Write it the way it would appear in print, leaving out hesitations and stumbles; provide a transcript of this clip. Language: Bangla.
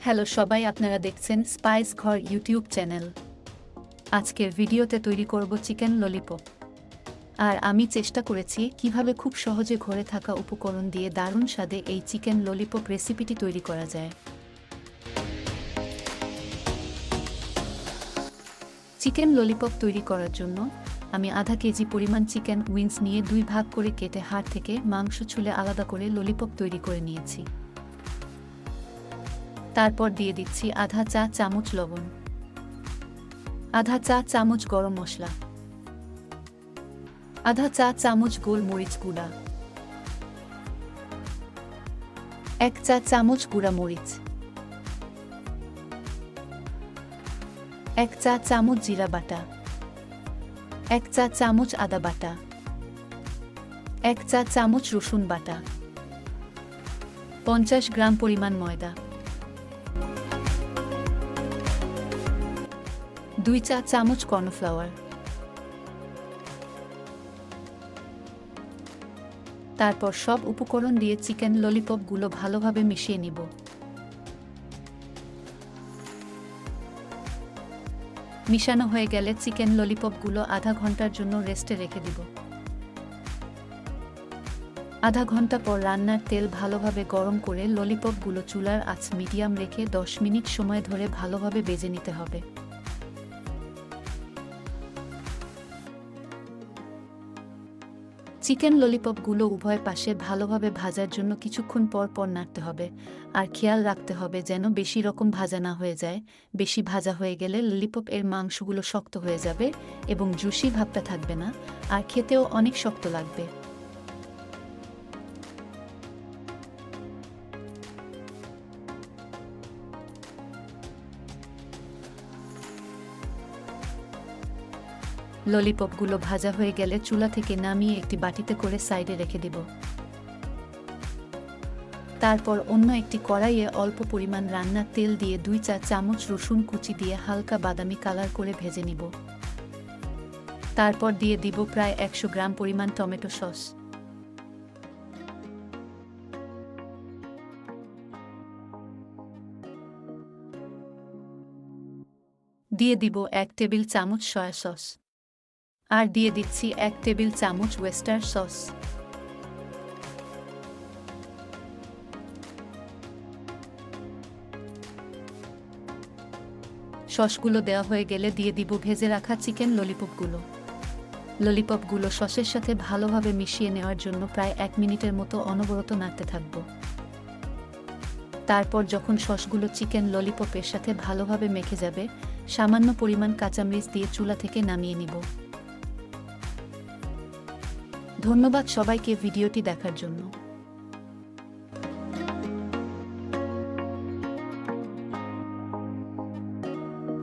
হ্যালো সবাই, আপনারা দেখছেন স্পাইস ঘর ইউটিউব চ্যানেল। আজকের ভিডিওতে তৈরি করব চিকেন ললিপপ। আর আমি চেষ্টা করেছি কিভাবে খুব সহজে ঘরে থাকা উপকরণ দিয়ে দারুণ স্বাদে এই চিকেন ললিপপ রেসিপিটি তৈরি করা যায়। চিকেন ললিপপ তৈরি করার জন্য আমি আধা কেজি পরিমাণ চিকেন উইংস নিয়ে 2 ভাগ করে কেটে হাড় থেকে মাংস ছুলে আলাদা করে ললিপপ তৈরি করে নিয়েছি। তারপর দিয়ে দিচ্ছি আধা চা চামচ লবণ, আধা চা চামচ গরম মশলা, আধা চা চামচ গোলমরিচ গুঁড়া, 1 চা চামচ গুঁড়া মরিচ, 1 চা চামচ জিরা বাটা, 1 চা চামচ আদা বাটা, 1 চা চামচ রসুন বাটা, 50 গ্রাম পরিমাণ ময়দা, 2 চা চামচ কর্নফ্লাওয়ার। তারপর সব উপকরণ দিয়ে চিকেন ললিপপগুলো ভালোভাবে মিশিয়ে নিব। মিশানো হয়ে গেলে চিকেন ললিপপগুলো আধা ঘন্টার জন্য রেস্টে রেখে দিব। আধা ঘন্টা পর রান্নার তেল ভালোভাবে গরম করে ললিপপগুলো চুলার আঁচ মিডিয়াম রেখে 10 মিনিট সময় ধরে ভালোভাবে ভেজে নিতে হবে। চিকেন ললিপপগুলো উভয় পাশে ভালোভাবে ভাজার জন্য কিছুক্ষণ পর পর নাড়তে হবে, আর খেয়াল রাখতে হবে যেন বেশি রকম ভাজা না হয়ে যায়। বেশি ভাজা হয়ে গেলে ললিপপ এর মাংসগুলো শক্ত হয়ে যাবে এবং জুসি ভাবটা থাকবে না, আর খেতেও অনেক শক্ত লাগবে। ললিপপগুলো ভাজা হয়ে গেলে চুলা থেকে নামিয়ে একটি বাটিতে করে সাইডে রেখে দেব। তারপর অন্য একটি কড়াইয়ে অল্প পরিমাণ রান্নার তেল দিয়ে 2 চা চামচ রসুন কুচি দিয়ে হালকা বাদামি কালার করে ভেজে নিব। তারপর দিয়ে দিব প্রায় 100 গ্রাম পরিমাণ টমেটো সস, দিয়ে দিব 1 টেবিল চামচ সয়া সস, আর দিয়ে দিচ্ছি 1 টেবিল চামচ ওয়েস্টার সস। সসগুলো দেওয়া হয়ে গেলে দিয়ে দিব ভেজে রাখা চিকেন ললিপপগুলো। ললিপপগুলো সসের সাথে ভালোভাবে মিশিয়ে নেওয়ার জন্য প্রায় 1 মিনিটের মতো অনবরত নাড়তে থাকব। তারপর যখন সসগুলো চিকেন ললিপপের সাথে ভালোভাবে মেখে যাবে, সামান্য পরিমাণ কাঁচামরিচ দিয়ে চুলা থেকে নামিয়ে নিব। ধন্যবাদ সবাইকে ভিডিওটি দেখার জন্য।